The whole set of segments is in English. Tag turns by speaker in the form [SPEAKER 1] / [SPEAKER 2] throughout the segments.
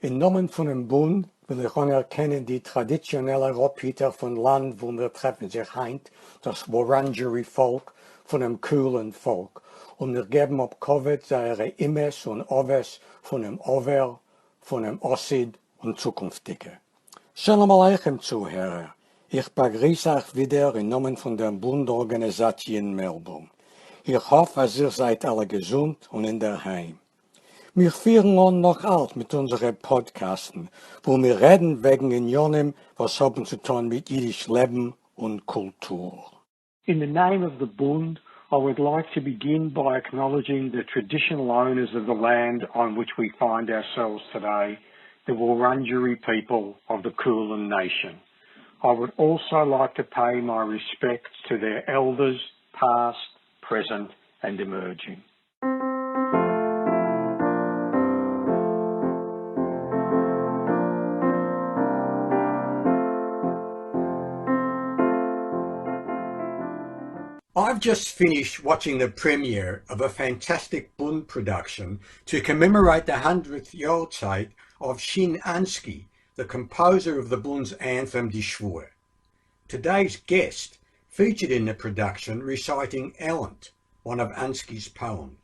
[SPEAKER 1] In Namen von dem Bund will ich anerkennen die traditionelle Robhüter von Land, wo wir treffen sich heint, das Wurundjeri-Volk von dem coolen Volk. Und wir geben ab Covid seine Imes und Oves von dem Over, von dem Ossid und Zukünftige. Shalom Aleichem, Zuhörer. Ich begrüße euch wieder im Namen von der Bundorganisation in Melbourne. Ich hoffe, dass ihr seid alle gesund und in der Heim. Wir führen on noch alt mit unseren Podcasten, wo wir reden wegen Unionen, was haben zu tun mit Yiddish Leben und Kultur.
[SPEAKER 2] In the name of the Bund, I would like to begin by acknowledging the traditional owners of the land on which we find ourselves today, the Wurundjeri people of the Kulin Nation. I would also like to pay my respects to their elders, past, present and emerging.
[SPEAKER 1] I've just finished watching the premiere of a fantastic Bund production to commemorate the 100th Yahrzeit of Shin Ansky, the composer of the Bund's anthem Die Schwur. Today's guest featured in the production reciting Allan, one of Ansky's poems.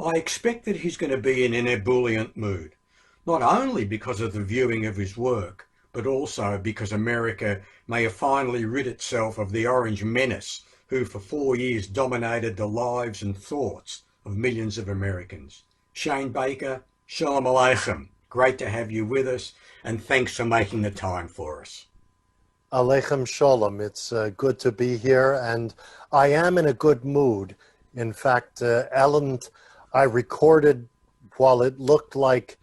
[SPEAKER 1] I expect that he's going to be in an ebullient mood, not only because of the viewing of his work, but also because America may have finally rid itself of the Orange Menace, who for 4 years dominated the lives and thoughts of millions of Americans. Shane Baker, Shalom Aleichem. Great to have you with us, and thanks for making the time for us.
[SPEAKER 3] Aleichem Shalom. It's good to be here, and I am in a good mood. In fact, Allan, I recorded while it looked like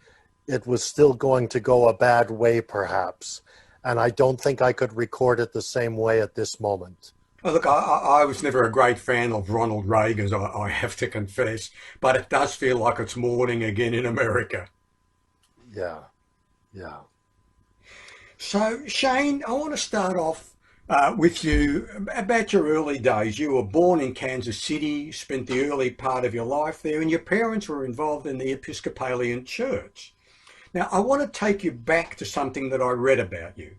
[SPEAKER 3] it was still going to go a bad way, perhaps, and I don't think I could record it the same way at this moment.
[SPEAKER 1] Well, look, I was never a great fan of Ronald Reagan's, I have to confess, but it does feel like it's morning again in America.
[SPEAKER 3] Yeah.
[SPEAKER 1] So, Shane, I want to start off with you about your early days. You were born in Kansas City, spent the early part of your life there, and your parents were involved in the Episcopalian Church. Now, I want to take you back to something that I read about you.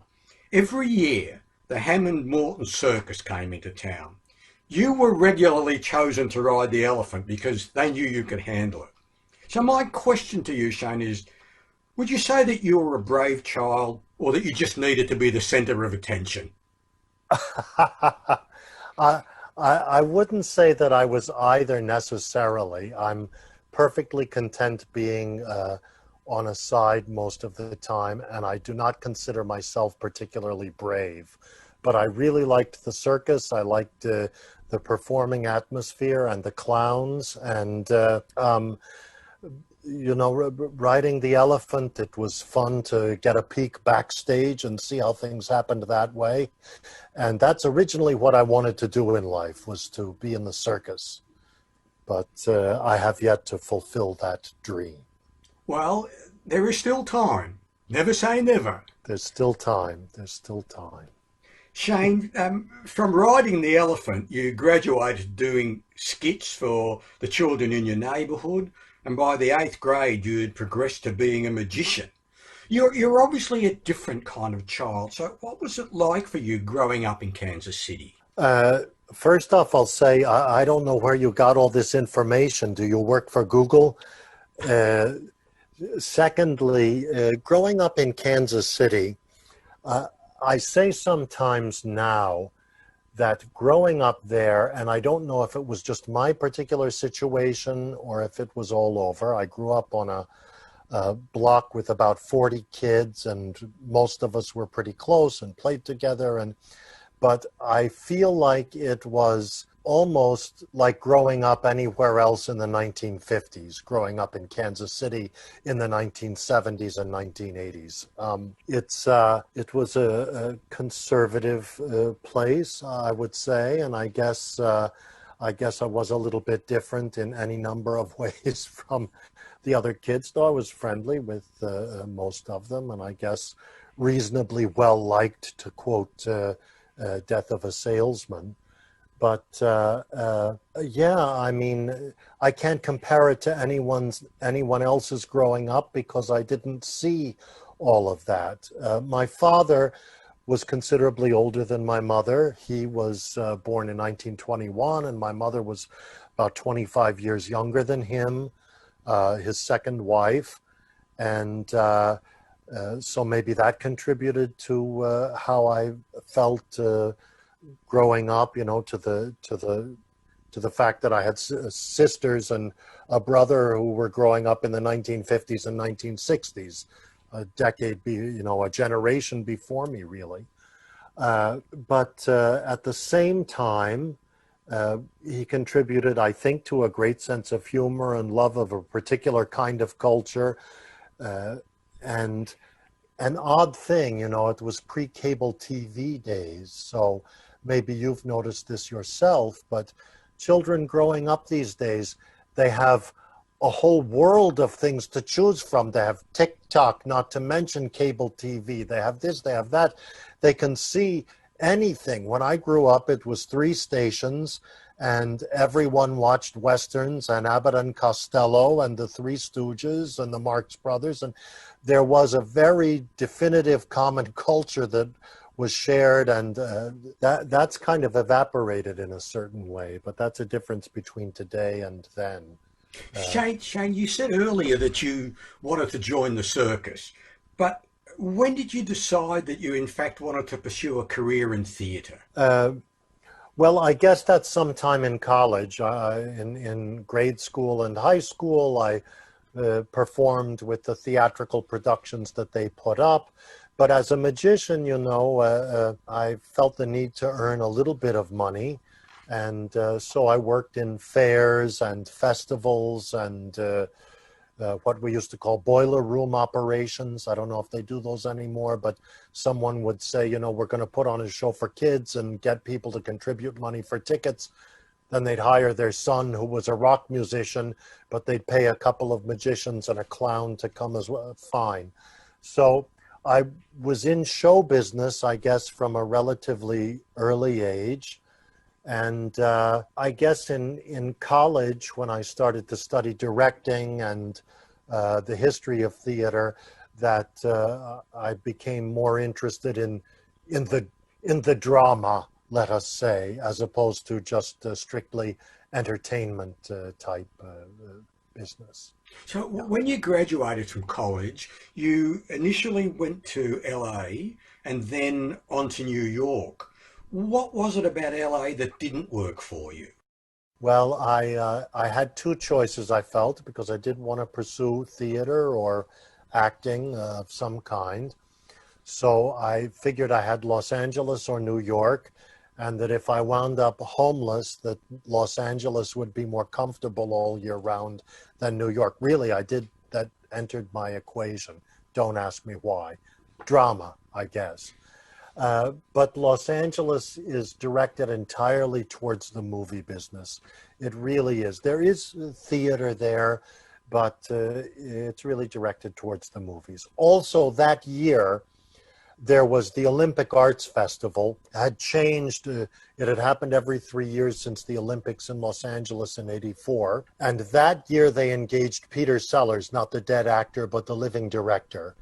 [SPEAKER 1] Every year, the Hammond Morton Circus came into town. You were regularly chosen to ride the elephant because they knew you could handle it. So my question to you, Shane, is, would you say that you were a brave child or that you just needed to be the center of attention?
[SPEAKER 3] I wouldn't say that I was either necessarily. I'm perfectly content being on a side most of the time, and I do not consider myself particularly brave. But I really liked the circus. I liked the performing atmosphere and the clowns, and riding the elephant. It was fun to get a peek backstage and see how things happened that way. And that's originally what I wanted to do in life, was to be in the circus. But I have yet to fulfill that dream.
[SPEAKER 1] Well, there is still time. Never say never.
[SPEAKER 3] There's still time.
[SPEAKER 1] Shane, from riding the elephant, you graduated doing skits for the children in your neighbourhood, and by the 8th grade you had progressed to being a magician. You're obviously a different kind of child, so what was it like for you growing up in Kansas City?
[SPEAKER 3] First off, I'll say I don't know where you got all this information. Do you work for Google? Secondly, growing up in Kansas City, I say sometimes now that growing up there, and I don't know if it was just my particular situation or if it was all over. I grew up on a block with about 40 kids, and most of us were pretty close and played together. But I feel like it was almost like growing up anywhere else in the 1950s, growing up in Kansas City in the 1970s and 1980s. It was a conservative place, I would say, and I guess I was a little bit different in any number of ways from the other kids, though I was friendly with most of them, and I guess reasonably well liked, to quote Death of a Salesman. But yeah, I mean, I can't compare it to anyone else's growing up because I didn't see all of that. My father was considerably older than my mother. He was born in 1921, and my mother was about 25 years younger than him, his second wife. And so maybe that contributed to how I felt growing up, you know, to the fact that I had sisters and a brother who were growing up in the 1950s and 1960s, a decade, you know, a generation before me, really. But at the same time, he contributed, I think, to a great sense of humor and love of a particular kind of culture. And an odd thing, you know, it was pre-cable TV days, so maybe you've noticed this yourself, but children growing up these days, they have a whole world of things to choose from. They have TikTok, not to mention cable TV. They have this, they have that. They can see anything. When I grew up, it was 3 stations, and everyone watched Westerns and Abbott and Costello and the Three Stooges and the Marx Brothers. And there was a very definitive common culture that was shared, and that's kind of evaporated in a certain way. But that's a difference between today and then.
[SPEAKER 1] Shane, you said earlier that you wanted to join the circus, but when did you decide that you in fact wanted to pursue a career in theatre?
[SPEAKER 3] Well, I guess that's sometime in college. In grade school and high school, I performed with the theatrical productions that they put up. But as a magician, you know, I felt the need to earn a little bit of money. And so I worked in fairs and festivals and what we used to call boiler room operations. I don't know if they do those anymore, but someone would say, you know, we're going to put on a show for kids and get people to contribute money for tickets. Then they'd hire their son, who was a rock musician, but they'd pay a couple of magicians and a clown to come as well. Fine. So I was in show business, I guess, from a relatively early age. And I guess in college, when I started to study directing and the history of theater, that I became more interested in the drama, let us say, as opposed to just strictly entertainment type business.
[SPEAKER 1] So when you graduated from college, you initially went to LA and then on to New York. What was it about LA that didn't work for you?
[SPEAKER 3] Well, I had 2 choices, I felt, because I didn't want to pursue theater or acting of some kind. So I figured I had Los Angeles or New York, and that if I wound up homeless, that Los Angeles would be more comfortable all year round than New York. Really, that entered my equation. Don't ask me why. Drama, I guess. But Los Angeles is directed entirely towards the movie business. It really is. There is theater there, but it's really directed towards the movies. Also, that year, there was the Olympic Arts Festival. It had changed. It had happened every 3 years since the Olympics in Los Angeles in '84. And that year, they engaged Peter Sellers, not the dead actor, but the living director,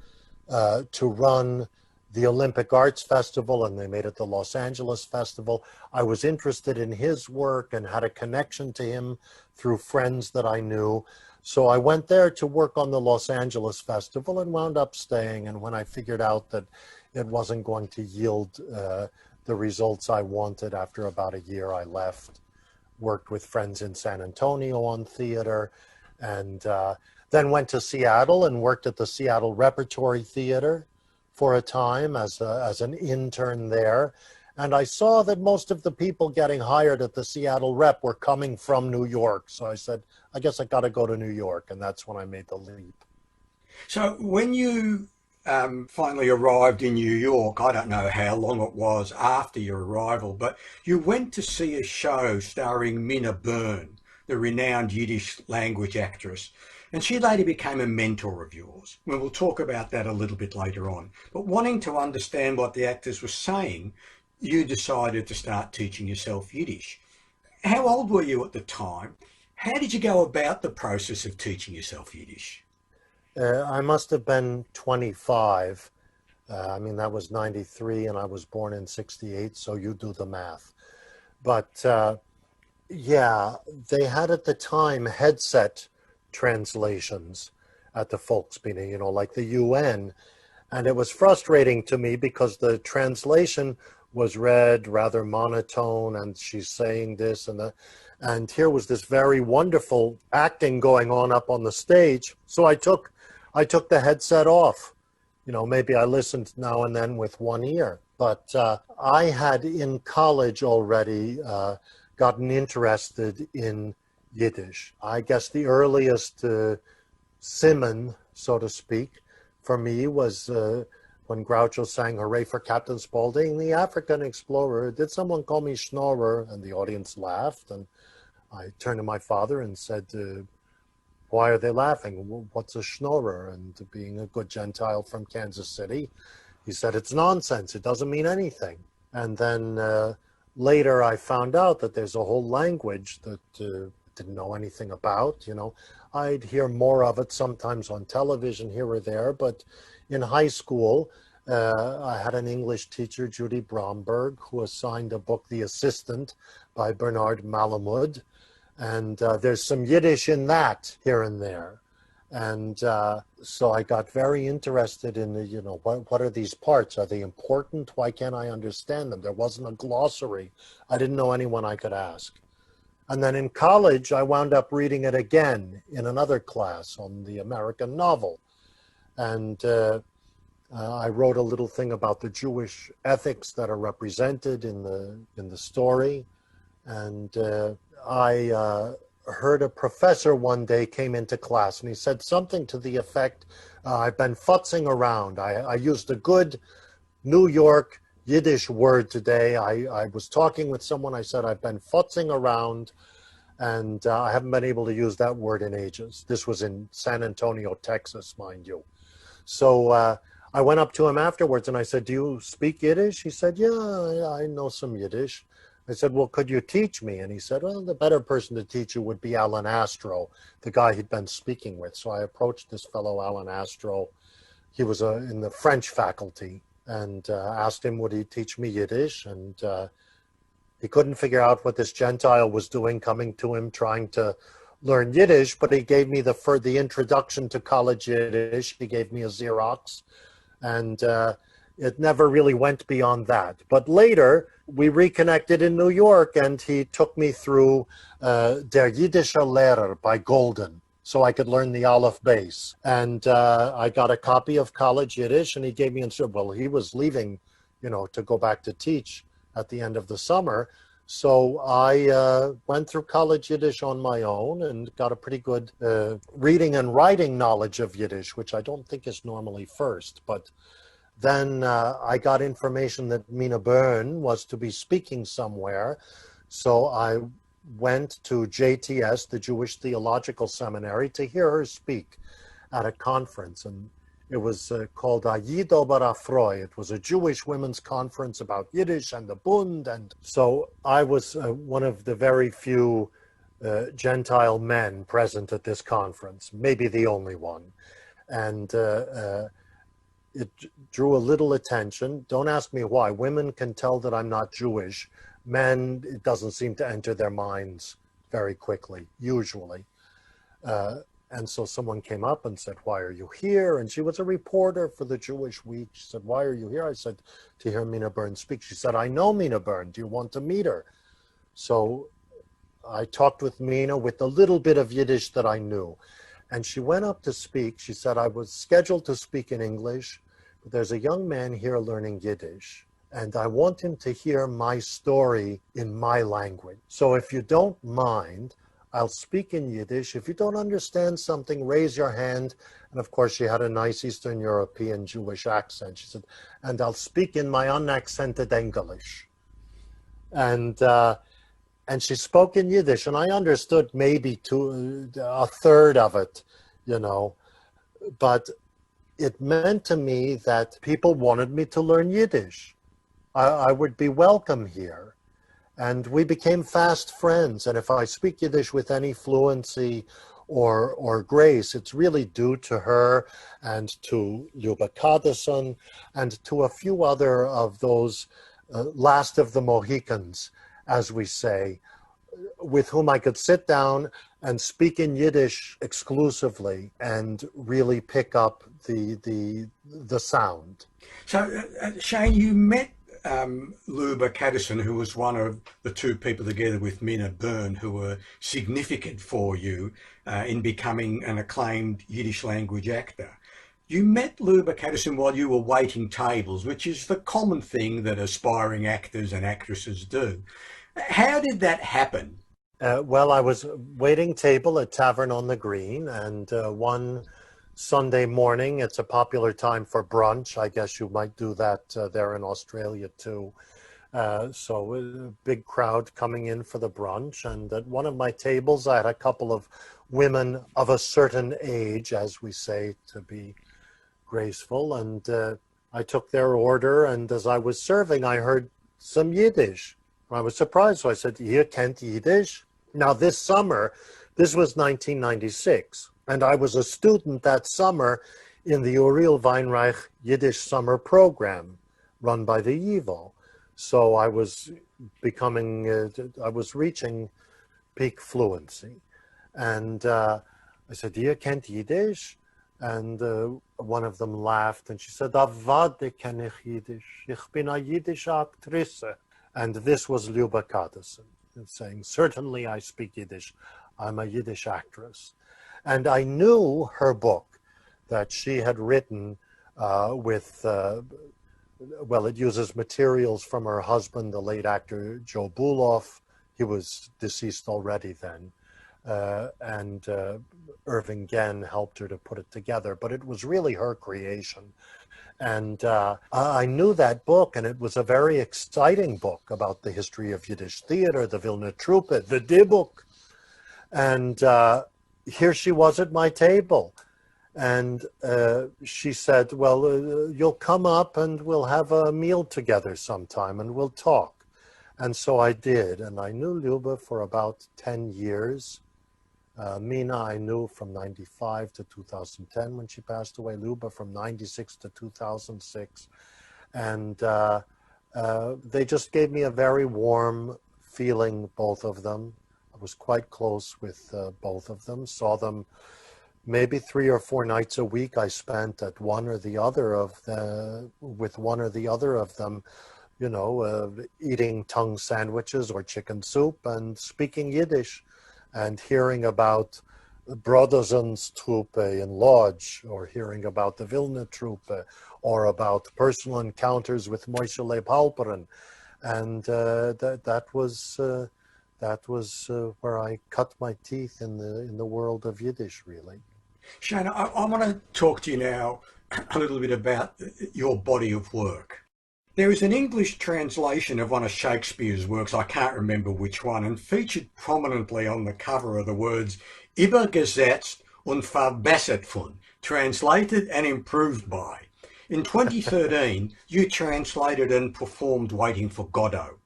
[SPEAKER 3] to run the Olympic Arts Festival, and they made it the Los Angeles Festival. I was interested in his work and had a connection to him through friends that I knew. So I went there to work on the Los Angeles Festival and wound up staying. And when I figured out that it wasn't going to yield the results I wanted after about a year, I left, worked with friends in San Antonio on theater, and then went to Seattle and worked at the Seattle Repertory Theater for a time as an intern there. And I saw that most of the people getting hired at the Seattle Rep were coming from New York. So I said, I guess I got to go to New York. And that's when I made the leap.
[SPEAKER 1] So when you finally arrived in New York, I don't know how long it was after your arrival, but you went to see a show starring Minna Byrne, the renowned Yiddish language actress. And she later became a mentor of yours. And we'll talk about that a little bit later on. But wanting to understand what the actors were saying, you decided to start teaching yourself Yiddish. How old were you at the time? How did you go about the process of teaching yourself Yiddish?
[SPEAKER 3] I must have been 25. I mean, that was 93 and I was born in 68, so you do the math. But yeah, they had at the time headset translations at the Volksbühne, you know, like the UN. And it was frustrating to me because the translation was read rather monotone and she's saying this and that. And here was this very wonderful acting going on up on the stage. So I took the headset off. You know, maybe I listened now and then with one ear. But I had in college already gotten interested in Yiddish. I guess the earliest simon, so to speak, for me was when Groucho sang "Hooray for Captain Spaulding, the African Explorer. Did someone call me Schnorrer?" And the audience laughed. And I turned to my father and said, "Why are they laughing? What's a Schnorrer?" And being a good Gentile from Kansas City, he said, "It's nonsense. It doesn't mean anything." And then later I found out that there's a whole language that didn't know anything about. You know, I'd hear more of it sometimes on television here or there, but in high school, I had an English teacher, Judy Bromberg, who assigned a book, The Assistant, by Bernard Malamud. And there's some Yiddish in that here and there. And so I got very interested in, you know, what are these parts? Are they important? Why can't I understand them? There wasn't a glossary. I didn't know anyone I could ask. And then in college, I wound up reading it again in another class on the American novel. And I wrote a little thing about the Jewish ethics that are represented in the story. And I heard a professor one day came into class and he said something to the effect, "I've been futzing around. I used a good New York Yiddish word today. I was talking with someone. I said, I've been futzing around and I haven't been able to use that word in ages." This was in San Antonio, Texas, mind you. So I went up to him afterwards and I said, "Do you speak Yiddish?" He said, "Yeah, I know some Yiddish." I said, "Well, could you teach me?" And he said, "Well, the better person to teach you would be Alan Astro, the guy he'd been speaking with." So I approached this fellow, Alan Astro. He was in the French faculty, and asked him would he teach me Yiddish. And he couldn't figure out what this Gentile was doing, coming to him trying to learn Yiddish, but he gave me the introduction to college Yiddish. He gave me a Xerox, and it never really went beyond that. But later, we reconnected in New York, and he took me through Der Jiddische Lehrer by Golden, so I could learn the Aleph Beis. And I got a copy of College Yiddish, and he gave me, well, he was leaving, you know, to go back to teach at the end of the summer. So I went through College Yiddish on my own and got a pretty good reading and writing knowledge of Yiddish, which I don't think is normally first. But then I got information that Mina Byrne was to be speaking somewhere. So I went to JTS, the Jewish Theological Seminary, to hear her speak at a conference. And it was called Yido Barafroi. It was a Jewish women's conference about Yiddish and the Bund. And so I was one of the very few Gentile men present at this conference, maybe the only one. And it drew a little attention. Don't ask me why. Women can tell that I'm not Jewish. Men, it doesn't seem to enter their minds very quickly, usually. And so someone came up and said, "Why are you here?" And she was a reporter for the Jewish Week. She said, "Why are you here?" I said, "To hear Mina Byrne speak." She said, "I know Mina Byrne. Do you want to meet her?" So I talked with Mina with a little bit of Yiddish that I knew. And she went up to speak. She said, "I was scheduled to speak in English, but there's a young man here learning Yiddish, and I want him to hear my story in my language. So if you don't mind, I'll speak in Yiddish. If you don't understand something, raise your hand." And of course, she had a nice Eastern European Jewish accent. She said, "And I'll speak in my unaccented English." And she spoke in Yiddish, and I understood maybe a third of it, you know. But it meant to me that people wanted me to learn Yiddish. I would be welcome here. And we became fast friends. And if I speak Yiddish with any fluency or grace, it's really due to her and to Luba Kadison and to a few other of those last of the Mohicans, as we say, with whom I could sit down and speak in Yiddish exclusively and really pick up the sound.
[SPEAKER 1] So, Shane, you met Luba Kadison, who was one of the two people together with Mina Byrne who were significant for you in becoming an acclaimed Yiddish language actor. You met Luba Kadison while you were waiting tables, which is the common thing that aspiring actors and actresses do. How did that happen?
[SPEAKER 3] Well, I was waiting table at Tavern on the Green, and one Sunday morning, it's a popular time for brunch. I guess you might do that there in Australia too. So a big crowd coming in for the brunch, and at one of my tables I had a couple of women of a certain age, as we say, to be graceful, and I took their order, and as I was serving I heard some Yiddish. I was surprised, so I said, "Ihr kennt Yiddish?" Now this summer, this was 1996, and I was a student that summer in the Uriel Weinreich Yiddish summer program run by the YIVO. So I was I was reaching peak fluency. And I said, "Ihr kennt Yiddish?" And one of them laughed, and she said, "Avade kenn ich Yiddish. Ich bin a Yiddish Aktrisse." And this was Luba Kadison, saying, "Certainly I speak Yiddish. I'm a Yiddish actress." And I knew her book that she had written well, it uses materials from her husband, the late actor Joe Buloff. He was deceased already then. And Irving Genn helped her to put it together, but it was really her creation. And I knew that book, and it was a very exciting book about the history of Yiddish theater, the Vilna Truppe, the Dibuk. And here she was at my table. And she said, "Well, you'll come up and we'll have a meal together sometime and we'll talk." And so I did. And I knew Luba for about 10 years. Mina I knew from 95 to 2010 when she passed away. Luba from 96 to 2006. And they just gave me a very warm feeling, both of them. I was quite close with both of them, saw them maybe 3 or 4 nights a week. I spent at with one or the other of them, you know, eating tongue sandwiches or chicken soup and speaking Yiddish and hearing about Broderson's Truppe in Lodz, or hearing about the Vilna Truppe, or about personal encounters with Moshe Leib Halperin. And that was where I cut my teeth in the world of Yiddish, really.
[SPEAKER 1] Shane, I want to talk to you now a little bit about your body of work. There is an English translation of one of Shakespeare's works, I can't remember which one, and featured prominently on the cover are the words "Übergesetzt und verbessert von," translated and improved by. In 2013, you translated and performed Waiting for Godot.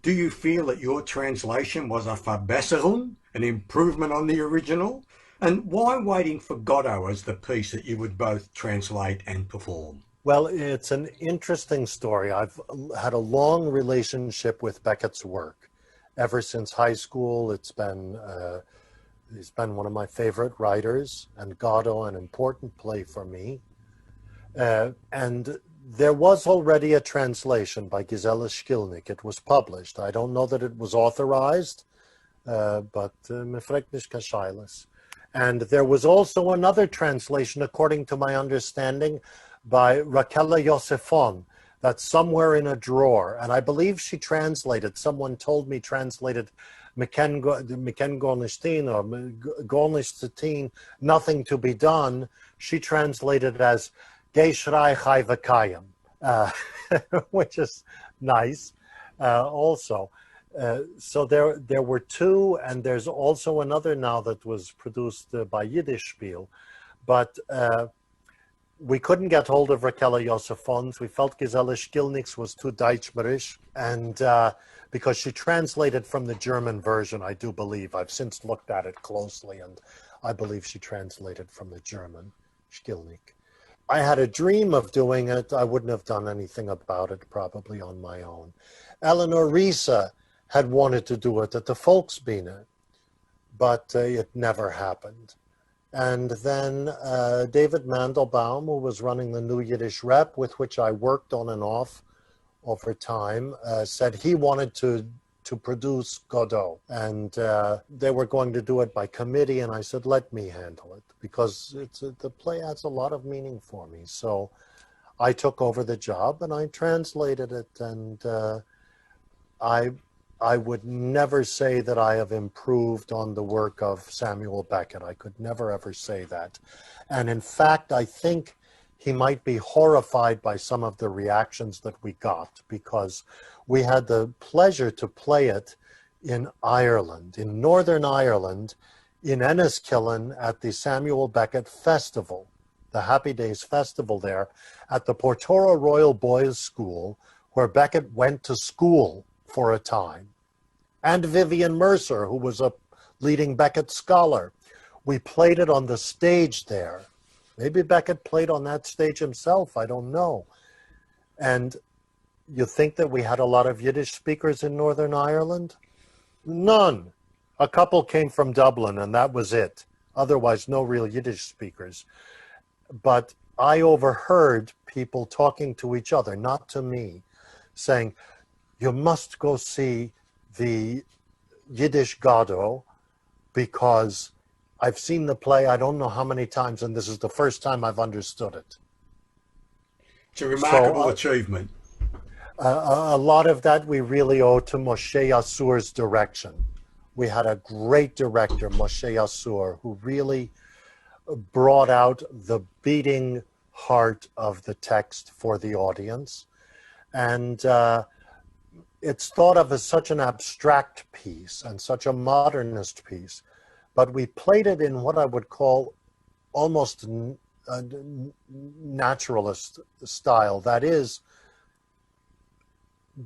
[SPEAKER 1] Do you feel that your translation was a Verbesserung, an improvement on the original? And why Waiting for Godot as the piece that you would both translate and perform?
[SPEAKER 3] Well, it's an interesting story. I've had a long relationship with Beckett's work. Ever since high school, he's been one of my favorite writers, and Godot, an important play for me. And there was already a translation by Gisela Schilnick. It was published. I don't know that it was authorized, but mefrekt kashailas. And there was also another translation, according to my understanding, by Raquel Yosefon, that's somewhere in a drawer. And I believe she translated, someone told me translated Meken Gornishtin or Gornishtin, nothing to be done. She translated as Geishrei Chai V'Kayim, which is nice also. So there were two, and there's also another now that was produced by Yiddish Spiel. But we couldn't get hold of Raquel Josefons. We felt Gisela Skilnix was too Deutschmerisch, and because she translated from the German version, I do believe. I've since looked at it closely, and I believe she translated from the German, Skilnik. I had a dream of doing it. I wouldn't have done anything about it probably on my own. Eleanor Riese had wanted to do it at the Volksbühne, but it never happened. And then David Mandelbaum, who was running the New Yiddish Rep, with which I worked on and off over time, said he wanted to produce Godot. And they were going to do it by committee, and I said, let me handle it, because the play has a lot of meaning for me. So I took over the job, and I translated it, and I would never say that I have improved on the work of Samuel Beckett. I could never, ever say that. And in fact, I think he might be horrified by some of the reactions that we got, because we had the pleasure to play it in Ireland, in Northern Ireland, in Enniskillen at the Samuel Beckett Festival, the Happy Days Festival there, at the Portora Royal Boys School, where Beckett went to school for a time, and Vivian Mercer, who was a leading Beckett scholar. We played it on the stage there. Maybe Beckett played on that stage himself, I don't know. And you think that we had a lot of Yiddish speakers in Northern Ireland? None. A couple came from Dublin, and that was it. Otherwise, no real Yiddish speakers. But I overheard people talking to each other, not to me, saying, you must go see the Yiddish Godot, because I've seen the play I don't know how many times, and this is the first time I've understood it.
[SPEAKER 1] It's a remarkable achievement.
[SPEAKER 3] A lot of that we really owe to Moshe Yassur's direction. We had a great director, Moshe Yassur, who really brought out the beating heart of the text for the audience. And it's thought of as such an abstract piece and such a modernist piece, but we played it in what I would call almost a naturalist style. That is,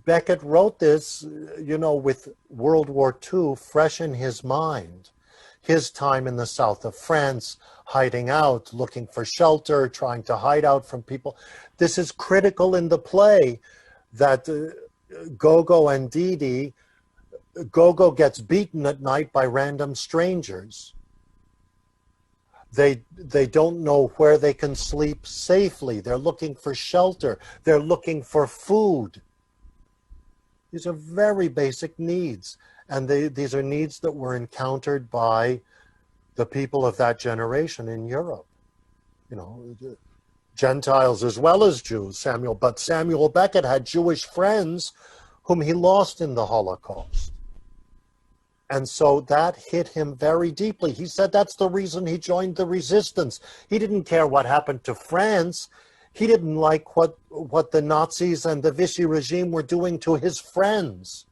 [SPEAKER 3] Beckett wrote this, with World War II fresh in his mind. His time in the south of France, hiding out, looking for shelter, trying to hide out from people. This is critical in the play, that Gogo and Didi, Gogo gets beaten at night by random strangers. They don't know where they can sleep safely. They're looking for shelter. They're looking for food. These are very basic needs. And these are needs that were encountered by the people of that generation in Europe. Gentiles as well as Jews, but Samuel Beckett had Jewish friends whom he lost in the Holocaust. And so that hit him very deeply. He said that's the reason he joined the resistance. He didn't care what happened to France. He didn't like what the Nazis and the Vichy regime were doing to his friends,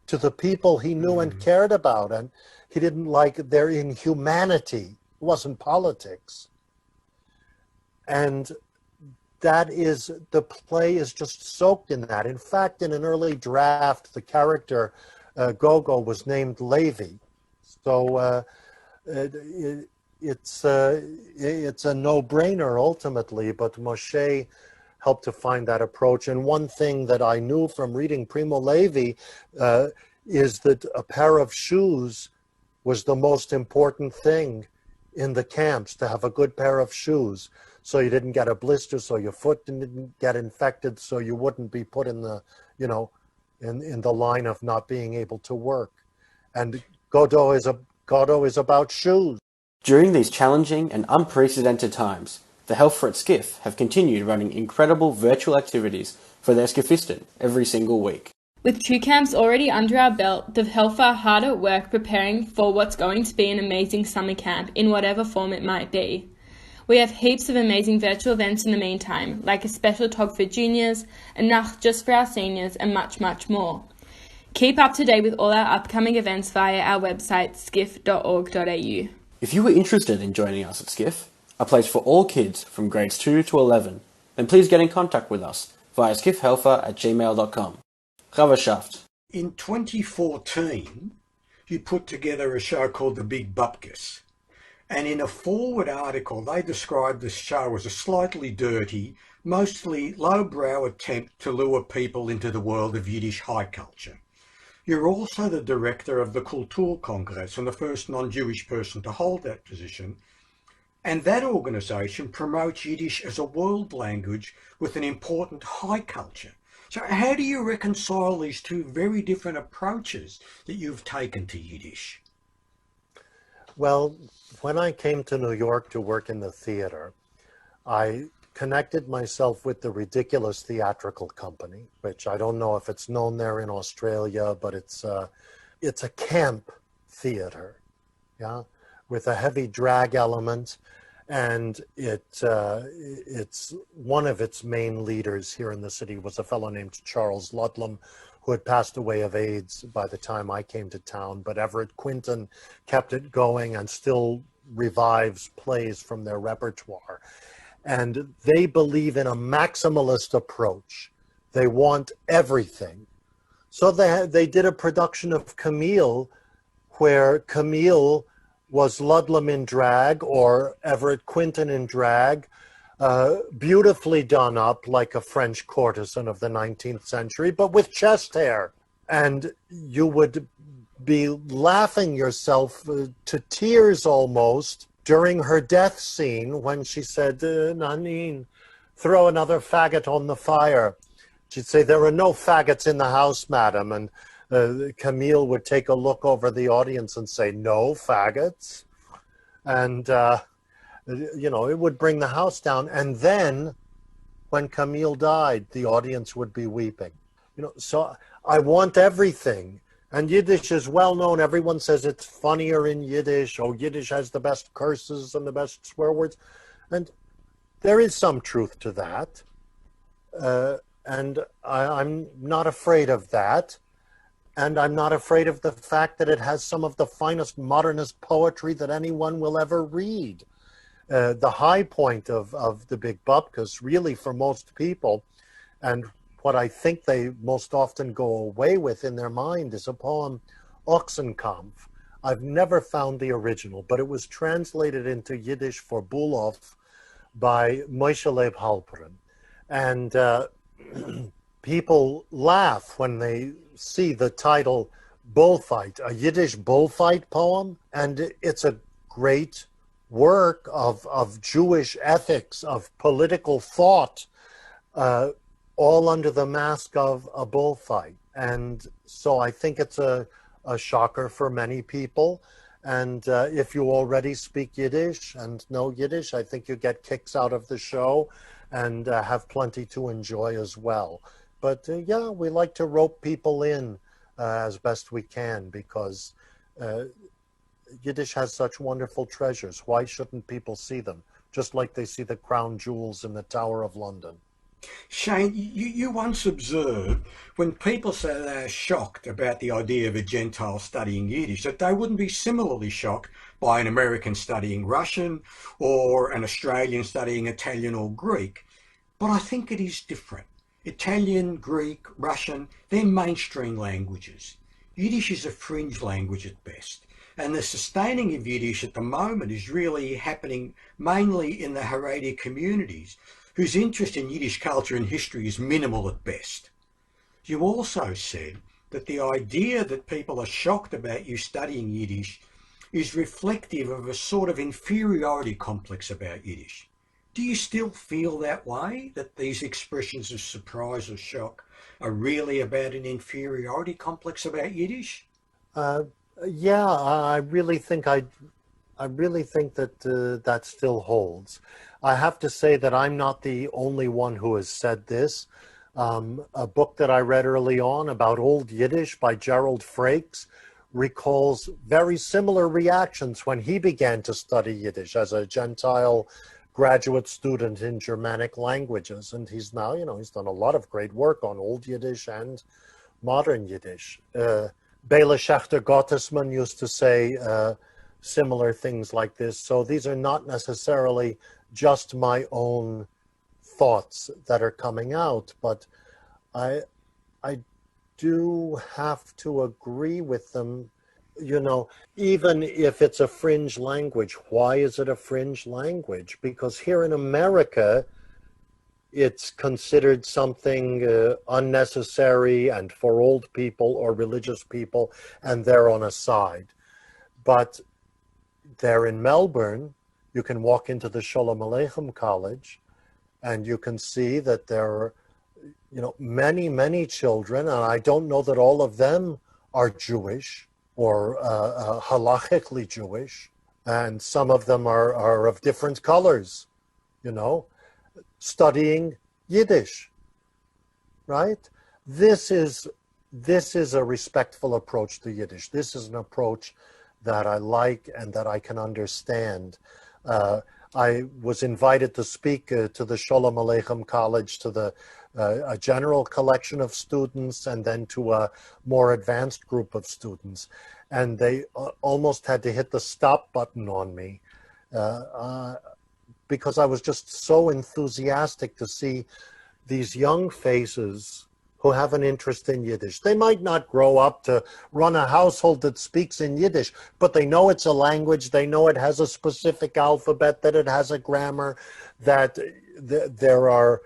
[SPEAKER 3] to the people he knew and cared about. And he didn't like their inhumanity. It wasn't politics. And the play is just soaked in that. In fact, in an early draft, the character Gogo was named Levi. So it's a no-brainer ultimately, but Moshe helped to find that approach. And one thing that I knew from reading Primo Levi is that a pair of shoes was the most important thing in the camps, to have a good pair of shoes, so you didn't get a blister, so your foot didn't get infected, so you wouldn't be put in the, in the line of not being able to work. And Godot is about shoes.
[SPEAKER 4] During these challenging and unprecedented times, the Helfrit Skiff have continued running incredible virtual activities for their skiffisten every single week.
[SPEAKER 5] With 2 camps already under our belt, the Helf are hard at work preparing for what's going to be an amazing summer camp in whatever form it might be. We have heaps of amazing virtual events in the meantime, like a special talk for juniors, a nacht just for our seniors, and much, much more. Keep up to date with all our upcoming events via our website skiff.org.au.
[SPEAKER 4] If you were interested in joining us at Skiff, a place for all kids from grades 2 to 11, then please get in contact with us via skiffhelfer@gmail.com. Ravenschaft.
[SPEAKER 1] In 2014, you put together a show called The Big Bupkis. And in a forward article, they described this show as a slightly dirty, mostly lowbrow attempt to lure people into the world of Yiddish high culture. You're also the director of the Kultur-Kongress and the first non-Jewish person to hold that position. And that organisation promotes Yiddish as a world language with an important high culture. So how do you reconcile these two very different approaches that you've taken to Yiddish?
[SPEAKER 3] Well, when I came to New York to work in the theater, I connected myself with the Ridiculous Theatrical Company, which I don't know if it's known there in Australia, but it's a camp theater, yeah, with a heavy drag element, and it's one of its main leaders here in the city was a fellow named Charles Ludlam, who had passed away of AIDS by the time I came to town, but Everett Quinton kept it going and still revives plays from their repertoire. And they believe in a maximalist approach. They want everything. So they did a production of Camille, where Camille was Ludlam in drag or Everett Quinton in drag, beautifully done up like a French courtesan of the 19th century, but with chest hair. And you would be laughing yourself to tears almost during her death scene when she said, Nanine, throw another faggot on the fire. She'd say, there are no faggots in the house, madam. And Camille would take a look over the audience and say, no faggots. And, it would bring the house down. And then when Camille died, the audience would be weeping. So I want everything. And Yiddish is well known. Everyone says it's funnier in Yiddish. Oh, Yiddish has the best curses and the best swear words. And there is some truth to that. And I'm not afraid of that. And I'm not afraid of the fact that it has some of the finest modernist poetry that anyone will ever read. The high point of the Big Bupkis, really for most people, and what I think they most often go away with in their mind is a poem, Ochsenkampf. I've never found the original, but it was translated into Yiddish for Bulow by Moshe Leib Halperin. And people laugh when they see the title Bullfight, a Yiddish bullfight poem. And it's a great work of Jewish ethics, of political thought, all under the mask of a bullfight. And so I think it's a shocker for many people. And if you already speak Yiddish and know Yiddish, I think you get kicks out of the show and have plenty to enjoy as well. But we like to rope people in as best we can because Yiddish has such wonderful treasures. Why shouldn't people see them? Just like they see the crown jewels in the Tower of London.
[SPEAKER 1] Shane, you once observed when people say they're shocked about the idea of a Gentile studying Yiddish, that they wouldn't be similarly shocked by an American studying Russian or an Australian studying Italian or Greek. But I think it is different. Italian, Greek, Russian, they're mainstream languages. Yiddish is a fringe language at best. And the sustaining of Yiddish at the moment is really happening mainly in the Haredi communities, whose interest in Yiddish culture and history is minimal at best. You also said that the idea that people are shocked about you studying Yiddish is reflective of a sort of inferiority complex about Yiddish. Do you still feel that way, that these expressions of surprise or shock are really about an inferiority complex about Yiddish?
[SPEAKER 3] Yeah, I really think that that still holds. I have to say that I'm not the only one who has said this. A book that I read early on about Old Yiddish by Gerald Frakes recalls very similar reactions when he began to study Yiddish as a Gentile graduate student in Germanic languages. And he's now, he's done a lot of great work on Old Yiddish and modern Yiddish. Bela Schechter Gottesman used to say, similar things like this. So these are not necessarily just my own thoughts that are coming out, but I do have to agree with them. You know, even if it's a fringe language, why is it a fringe language? Because here in America, it's considered something unnecessary and for old people or religious people, and they're on a side. But there in Melbourne, you can walk into the Sholem Aleichem College, and you can see that there are, many, many children, and I don't know that all of them are Jewish or halachically Jewish, and some of them are of different colors, studying Yiddish, right? This is a respectful approach to Yiddish. This is an approach that I like and that I can understand. I was invited to speak to the Sholem Aleichem College, to a general collection of students, and then to a more advanced group of students. And they almost had to hit the stop button on me because I was just so enthusiastic to see these young faces who have an interest in Yiddish. They might not grow up to run a household that speaks in Yiddish, but they know it's a language, they know it has a specific alphabet, that it has a grammar, that there are,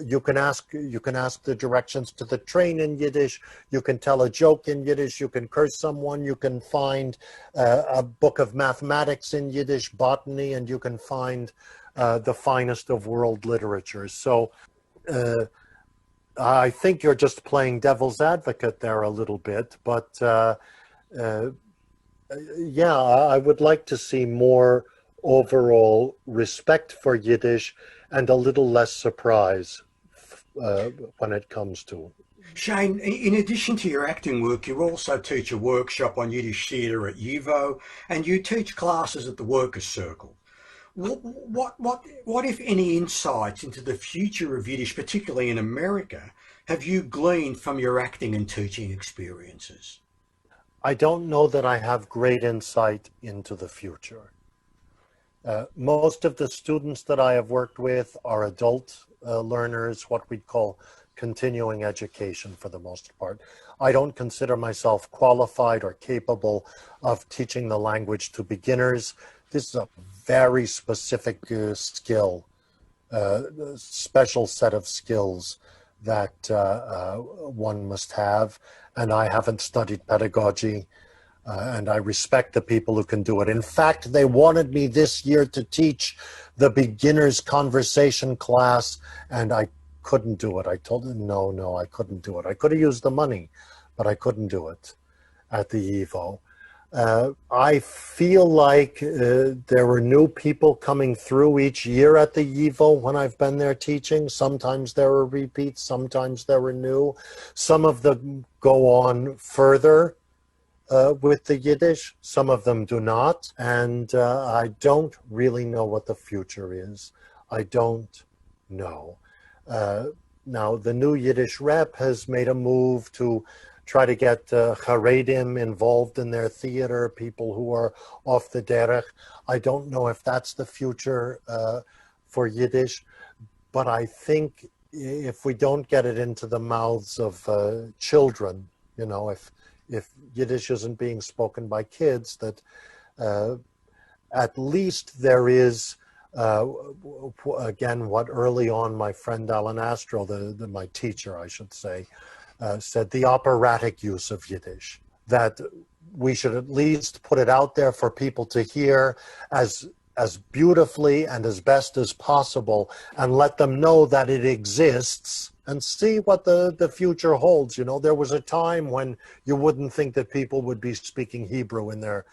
[SPEAKER 3] you can ask the directions to the train in Yiddish, you can tell a joke in Yiddish, you can curse someone, you can find a book of mathematics in Yiddish, botany, and you can find the finest of world literature. So, I think you're just playing devil's advocate there a little bit, but yeah, I would like to see more overall respect for Yiddish and a little less surprise when it comes to it.
[SPEAKER 1] Shane, in addition to your acting work, you also teach a workshop on Yiddish theatre at YIVO, and you teach classes at the Workers' Circle. What, if any, insights into the future of Yiddish, particularly in America, have you gleaned from your acting and teaching experiences?
[SPEAKER 3] I don't know that I have great insight into the future. Most of the students that I have worked with are adult learners, what we'd call continuing education for the most part. I don't consider myself qualified or capable of teaching the language to beginners. This is a very specific skill, special set of skills that one must have. And I haven't studied pedagogy, and I respect the people who can do it. In fact, they wanted me this year to teach the beginner's conversation class, and I couldn't do it. I told them, no, I couldn't do it. I could have used the money, but I couldn't do it at the YIVO. I feel like there were new people coming through each year at the YIVO when I've been there teaching. Sometimes there were repeats, sometimes there were new. Some of them go on further with the Yiddish, some of them do not. And I don't really know what the future is. I don't know. Now, the new Yiddish rep has made a move to try to get Haredim involved in their theater, people who are off the derech. I don't know if that's the future for Yiddish, but I think if we don't get it into the mouths of children, if Yiddish isn't being spoken by kids, that at least there is, again, what early on my friend Alan Astro, my teacher, I should say, said, the operatic use of Yiddish, that we should at least put it out there for people to hear as beautifully and as best as possible, and let them know that it exists, and see what the future holds. There was a time when you wouldn't think that people would be speaking Hebrew in their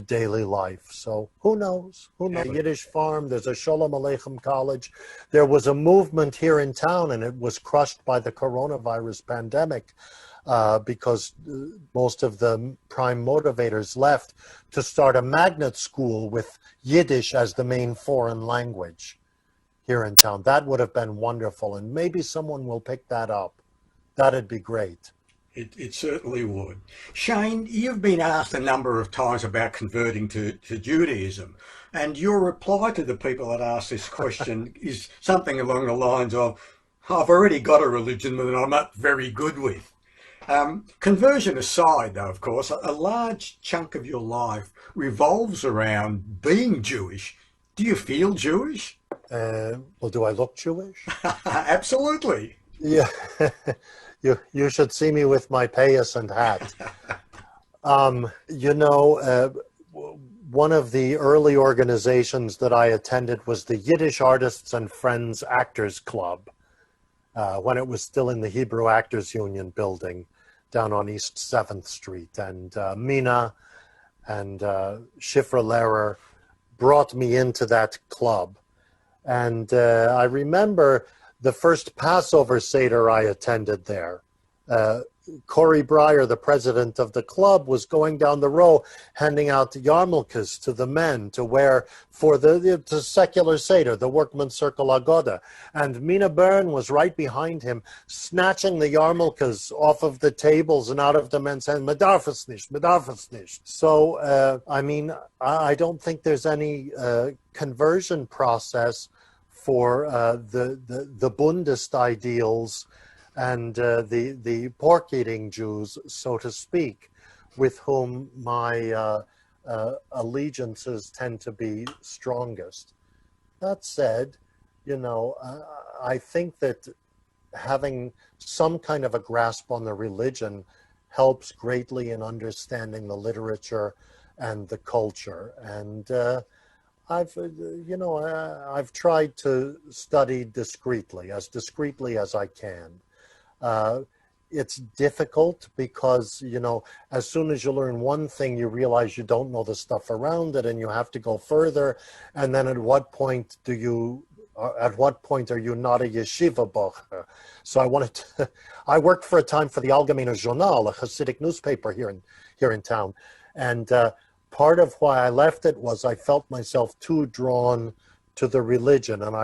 [SPEAKER 3] daily life. So who knows? Yiddish farm, there's a Sholem Aleichem College. There was a movement here in town, and it was crushed by the coronavirus pandemic because most of the prime motivators left, to start a magnet school with Yiddish as the main foreign language here in town. That would have been wonderful, and maybe someone will pick that up. That'd be great.
[SPEAKER 1] It certainly would. Shane, you've been asked a number of times about converting to Judaism, and your reply to the people that ask this question is something along the lines of, I've already got a religion that I'm not very good with. Conversion aside, though, of course, a large chunk of your life revolves around being Jewish. Do you feel Jewish?
[SPEAKER 3] Well, do I look Jewish?
[SPEAKER 1] Absolutely.
[SPEAKER 3] Yeah, you should see me with my payas and hat. One of the early organizations that I attended was the Yiddish Artists and Friends Actors Club, when it was still in the Hebrew Actors Union building down on East 7th Street. And Mina and Shifra Lehrer brought me into that club. And I remember the first Passover Seder I attended there. Corey Breyer, the president of the club, was going down the row handing out yarmulkes to the men to wear for the secular Seder, the Workman's Circle Agoda. And Mina Byrne was right behind him, snatching the yarmulkes off of the tables and out of the men's hands. Medarfus nicht, medarfus nicht. So, I don't think there's any conversion process for the Bundist ideals and the pork-eating Jews, so to speak, with whom my allegiances tend to be strongest. That said, I think that having some kind of a grasp on the religion helps greatly in understanding the literature and the culture. And I've tried to study discreetly as I can. It's difficult because, as soon as you learn one thing, you realize you don't know the stuff around it and you have to go further. And then at what point are you not a yeshiva bocher? So I worked for a time for the Allgemeine Journal, a Hasidic newspaper here in town. And part of why I left it was I felt myself too drawn to the religion. And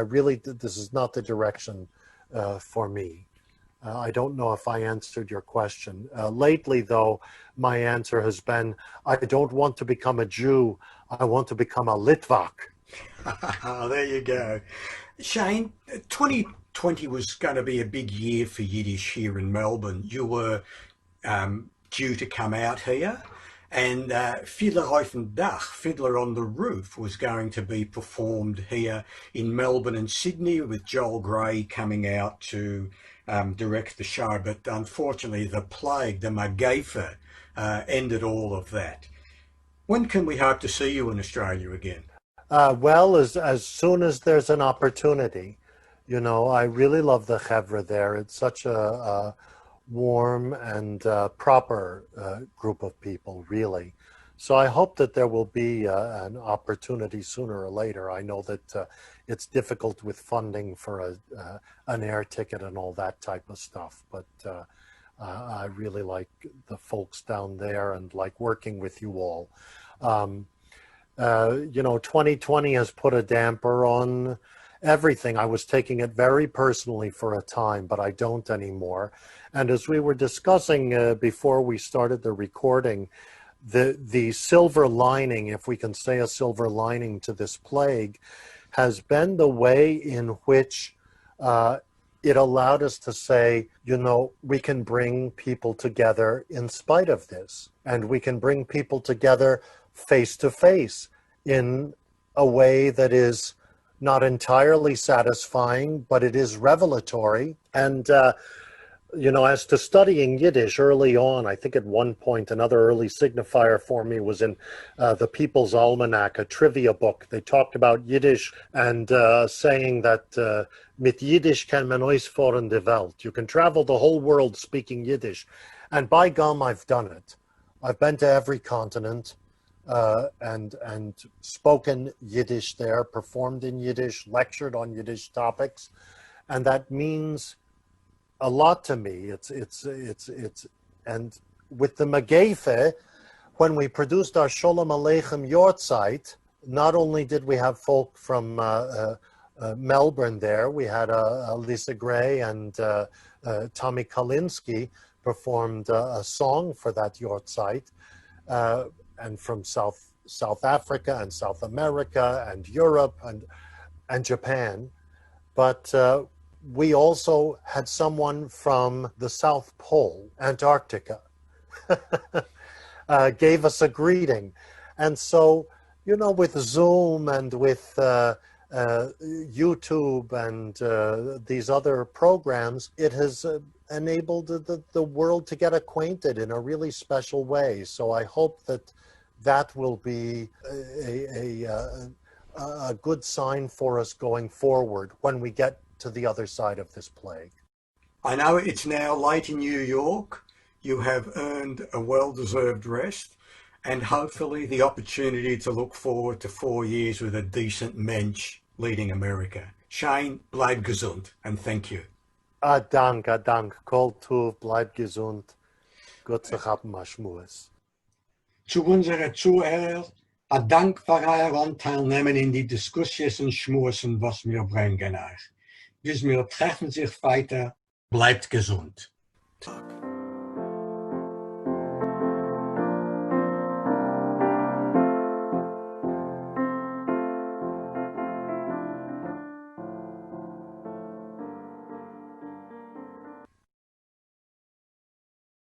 [SPEAKER 3] this is not the direction for me. I don't know if I answered your question. Lately, though, my answer has been, I don't want to become a Jew. I want to become a Litvak.
[SPEAKER 1] There you go. Shane, 2020 was going to be a big year for Yiddish here in Melbourne. You were due to come out here, and Fiddler auf dem Dach, Fiddler on the Roof, was going to be performed here in Melbourne and Sydney, with Joel Grey coming out to direct the show, but unfortunately the plague, the Magaifa, ended all of that. When can we hope to see you in Australia again?
[SPEAKER 3] Well, as soon as there's an opportunity. I really love the Chevra there. It's such a warm and proper group of people, really. So I hope that there will be an opportunity sooner or later. I know that it's difficult with funding for an air ticket and all that type of stuff, but I really like the folks down there and like working with you all. 2020 has put a damper on everything. I was taking it very personally for a time, but I don't anymore. And as we were discussing before we started the recording, the silver lining, if we can say a silver lining to this plague, has been the way in which it allowed us to say, we can bring people together in spite of this. And we can bring people together face to face in a way that is not entirely satisfying, but it is revelatory. And as to studying Yiddish early on, I think at one point another early signifier for me was in the People's Almanac, a trivia book. They talked about Yiddish and saying that mit Yiddish kann man ausfahren die Welt. You can travel the whole world speaking Yiddish. And by gum, I've done it. I've been to every continent and spoken Yiddish there, performed in Yiddish, lectured on Yiddish topics. And that means a lot to me. And with the Megafeh, when we produced our Sholem Aleichem Yortzeit, not only did we have folk from Melbourne there, we had Lisa Gray and Tommy Kalinsky, performed a song for that Yortzeit, and from South Africa and South America and Europe and Japan. But we also had someone from the South Pole, Antarctica, gave us a greeting. And so, you know, with Zoom and with YouTube and these other programs, it has enabled the world to get acquainted in a really special way. So I hope that will be a good sign for us going forward when we get to the other side of this plague.
[SPEAKER 1] I know it's now late in New York. You have earned a well-deserved rest and hopefully the opportunity to look forward to 4 years with a decent mensch leading America. Shane, bleib gesund and thank you.
[SPEAKER 3] Dank. Kol tuv, bleib gesund. Gott sich haben Maschmues.
[SPEAKER 1] Zu unseren Zuhörern, Dank für euer Anteilnehmen in die Diskussions und Schmusen, was wir bringen euch. Bis wir treffen sich weiter, bleibt gesund.